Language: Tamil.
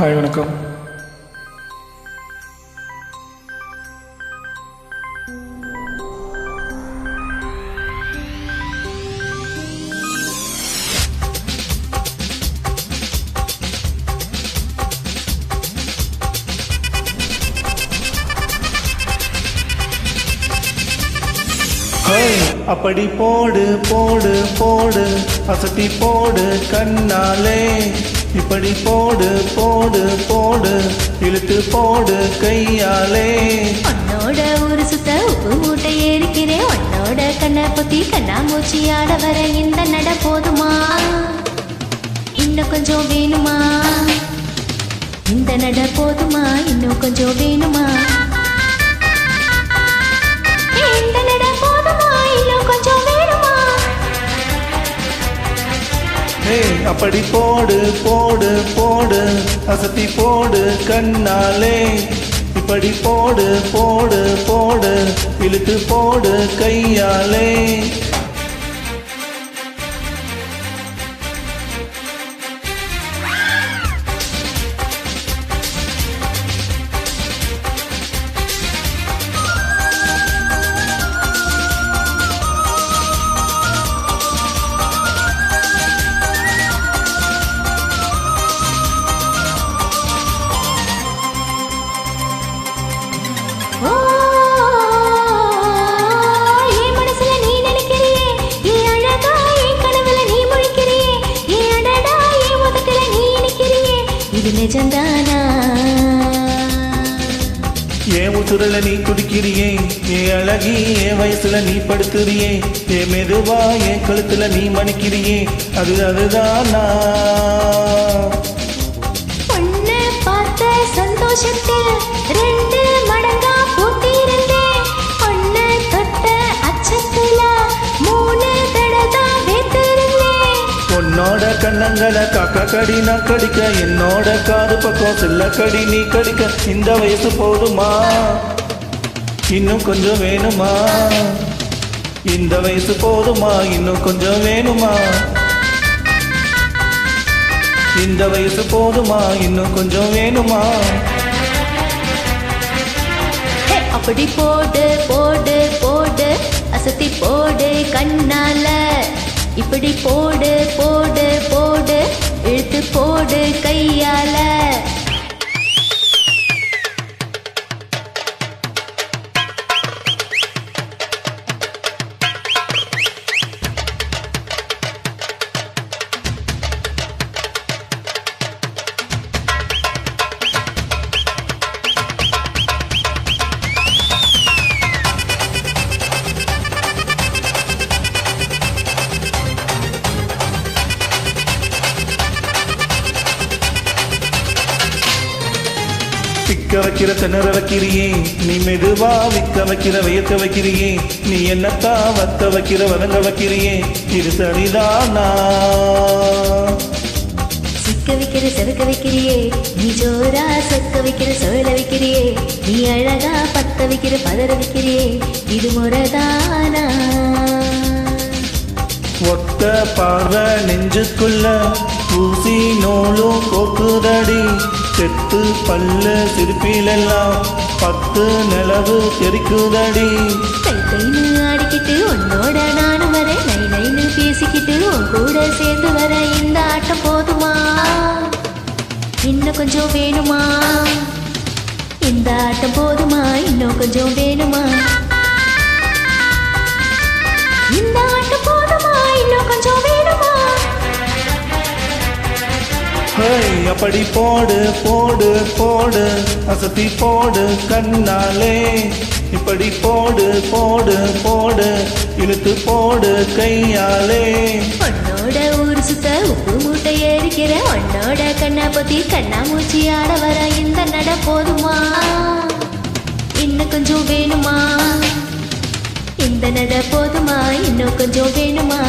ஹாய் வணக்கம். அப்படி போடு போடு போடு அசத்தி போடு கண்ணாலே, இப்படி போடு போடு போடு இழுத்து போடு கையாலே. உன்னோட ஒரு சுத்த உப்பு மூட்டை ஏறிக்கிறேன், உன்னோட கண்ணை பொத்தி கண்ணாமூச்சி ஆட வர இந்த நட போதுமா, இன்னும் கொஞ்சம் வேணுமா, இந்த நட போதுமா, இன்னும் கொஞ்சம் வேணுமா, இந்த நட போதுமா, இன்னும் கொஞ்சம் வேணுமா. அப்படி போடு போடு போடு அசத்தி போடு கண்ணாலே, இப்படி போடு போடு போடு இழுத்து போடு கையாலே. ஏன் உசுரல நீ துடிக்கிறியே, ஏன் அழகி என் வயசுல நீ படுத்துறியே, ஏன் மெதுவா என் கழுத்துல நீ மணிக்கிறியே, அதுதானா உன்னை பார்த்த சந்தோஷத்தில் 2 மடங்கா பூத்திருந்தேன், உன்னை தொட்ட அச்சத்துல 3 தடவை வேத்திருந்தேன். உன்னோட கண்ணங்களை காக்கா கடி நான் கடிக்க, என்னோட காது பக்கம் செல்ல கடி நீ கடிக்க. இந்த வயசு போதுமா, இன்னும் கொஞ்சம் வேணுமா, இந்த வயசு போதுமா, இன்னும் கொஞ்சம் வேணுமா, இந்த வயசு போதுமா, இன்னும் கொஞ்சம் வேணுமா. அப்படி போடு போடு போடு அசத்தி போடு கண்ணால, இப்படி போடு போடு போடு இழுத்து போடு கையால. சிக்க வைக்கிற திணற வைக்கிறியே, நீ மெதுவா விக்க வைக்கிற வியக்க வைக்கிறியே, நீ என்னத்தா வத்த வைக்கிற வதங்க வைக்கிறியே, இது சரிதானா. சிக்க வைக்கிற செவக்க வைக்கிறியே, நீ ஜோரா சொக்க வைக்கிற சோழ வைக்கிறியே, நீ அழகா பத்த வைக்கிற பதற வைக்கிறியே, இது முறைதானா. ஒத்த பார்வை நெஞ்சுக்குள்ள ஊசி நூலும் கோக்குதடி, செத்து பல்லு சிரிப்பிலெல்லாம் 10 நிலவு தெரிக்குதடி. கை கைன்னு ஆடிக்கிட்டு உன்னோட நானும் வர, நை நைன்னு பேசிக்கிட்டு உன் கூட சேர்ந்து வர இந்த ஆட்டம் போதுமா, இன்னும் கொஞ்சம் வேணுமா, இந்த ஆட்டம் போதுமா, இன்னும் கொஞ்சம் வேணுமா, இந்த ஆட்டம் போதுமா, இன்னும் கொஞ்சம் வேணுமா. அப்படி போடு போடு போடு அசத்தி போடு கண்ணாலே, இப்படி போடு போடு போடு இழுத்து போடு கையாலே. உன்னோட ஊர் சுத்த உப்பு மூட்டை ஏறிக்கிற, உன்னோட கண்ணா பொத்தி கண்ணாமூச்சி ஆட வர இந்த நட போதுமா, இன்னும் கொஞ்சம் வேணுமா, இந்த நட போதுமா, இன்னும் கொஞ்சம் வேணுமா.